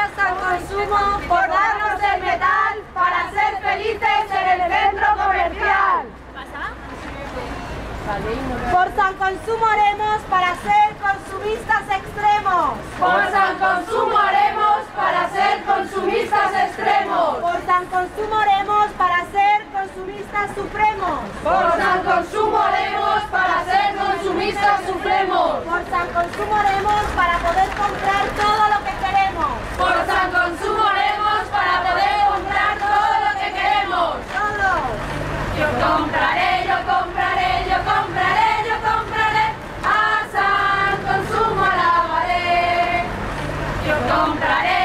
a San Consumo por darnos el metal para ser felices en el centro comercial. Por San Consumo haremos para ser consumistas extremos. Por San Consumo haremos para ser consumistas extremos. Por San Consumo haremos para ser consumistas supremos. Por San Consumo haremos para ser consumistas supremos. Por San Consumo haremos para poder comprar todo lo que queremos. Por San Consumo haremos para poder comprar todo lo que queremos. Todos. Yo compraré, yo compraré, yo compraré, yo compraré, a San Consumo alabaré. Yo compraré.